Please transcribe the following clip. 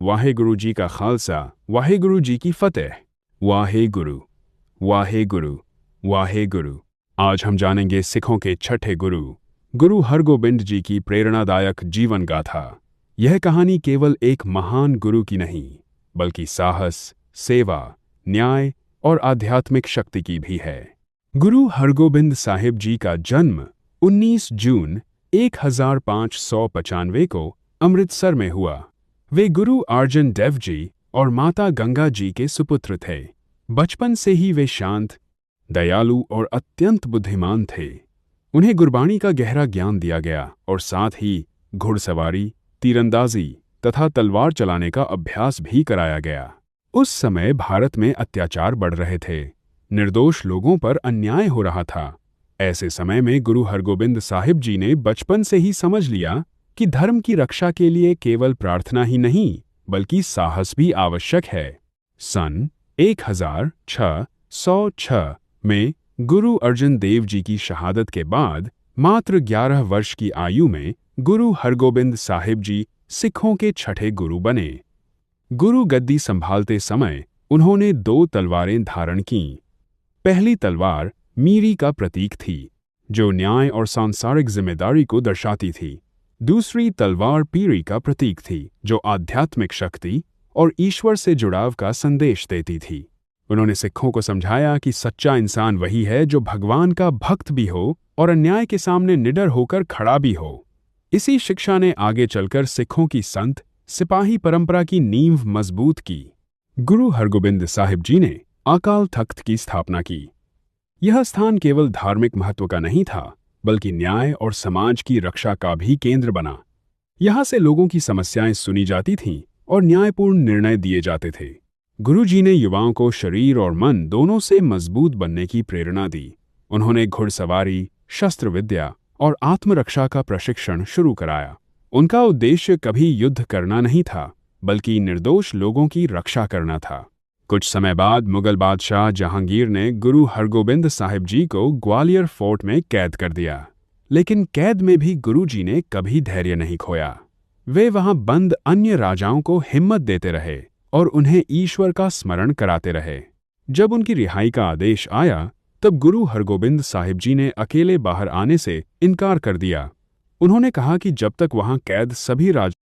वाहेगुरु जी का खालसा, वाहेगुरु जी की फतेह। वाहेगुरु, वाहेगुरु, वाहेगुरु। आज हम जानेंगे सिखों के छठे गुरु, गुरु हरगोबिंद जी की प्रेरणादायक जीवन गाथा। यह कहानी केवल एक महान गुरु की नहीं, बल्कि साहस, सेवा, न्याय और आध्यात्मिक शक्ति की भी है। गुरु हरगोबिंद साहिब जी का जन्म 19 जून 1595 को अमृतसर में हुआ। वे गुरु अर्जन देव जी और माता गंगा जी के सुपुत्र थे। बचपन से ही वे शांत, दयालु और अत्यंत बुद्धिमान थे। उन्हें गुरबाणी का गहरा ज्ञान दिया गया और साथ ही घुड़सवारी, तीरंदाजी तथा तलवार चलाने का अभ्यास भी कराया गया। उस समय भारत में अत्याचार बढ़ रहे थे, निर्दोष लोगों पर अन्याय हो रहा था। ऐसे समय में गुरु हरगोबिंद साहिब जी ने बचपन से ही समझ लिया कि धर्म की रक्षा के लिए केवल प्रार्थना ही नहीं, बल्कि साहस भी आवश्यक है। सन 1606 में गुरु अर्जन देव जी की शहादत के बाद मात्र 11 वर्ष की आयु में गुरु हरगोबिंद साहिब जी सिखों के छठे गुरु बने। गुरु गद्दी संभालते समय उन्होंने 2 तलवारें धारण कीं। पहली तलवार मीरी का प्रतीक थी, जो न्याय और सांसारिक जिम्मेदारी को दर्शाती थी। दूसरी तलवार पीरी का प्रतीक थी, जो आध्यात्मिक शक्ति और ईश्वर से जुड़ाव का संदेश देती थी। उन्होंने सिखों को समझाया कि सच्चा इंसान वही है जो भगवान का भक्त भी हो और अन्याय के सामने निडर होकर खड़ा भी हो। इसी शिक्षा ने आगे चलकर सिखों की संत सिपाही परंपरा की नींव मजबूत की। गुरु हरगोबिंद साहिब जी ने अकाल तख्त की स्थापना की। यह स्थान केवल धार्मिक महत्व का नहीं था, बल्कि न्याय और समाज की रक्षा का भी केंद्र बना। यहाँ से लोगों की समस्याएं सुनी जाती थीं और न्यायपूर्ण निर्णय दिए जाते थे। गुरु जी ने युवाओं को शरीर और मन दोनों से मजबूत बनने की प्रेरणा दी। उन्होंने घुड़सवारी, शस्त्र विद्या और आत्मरक्षा का प्रशिक्षण शुरू कराया। उनका उद्देश्य कभी युद्ध करना नहीं था, बल्कि निर्दोष लोगों की रक्षा करना था। कुछ समय बाद मुगल बादशाह जहांगीर ने गुरु हरगोबिंद साहिब जी को ग्वालियर फोर्ट में कैद कर दिया। लेकिन कैद में भी गुरु जी ने कभी धैर्य नहीं खोया। वे वहां बंद अन्य राजाओं को हिम्मत देते रहे और उन्हें ईश्वर का स्मरण कराते रहे। जब उनकी रिहाई का आदेश आया, तब गुरु हरगोबिंद साहिब जी ने अकेले बाहर आने से इनकार कर दिया। उन्होंने कहा कि जब तक वहां कैद सभी राज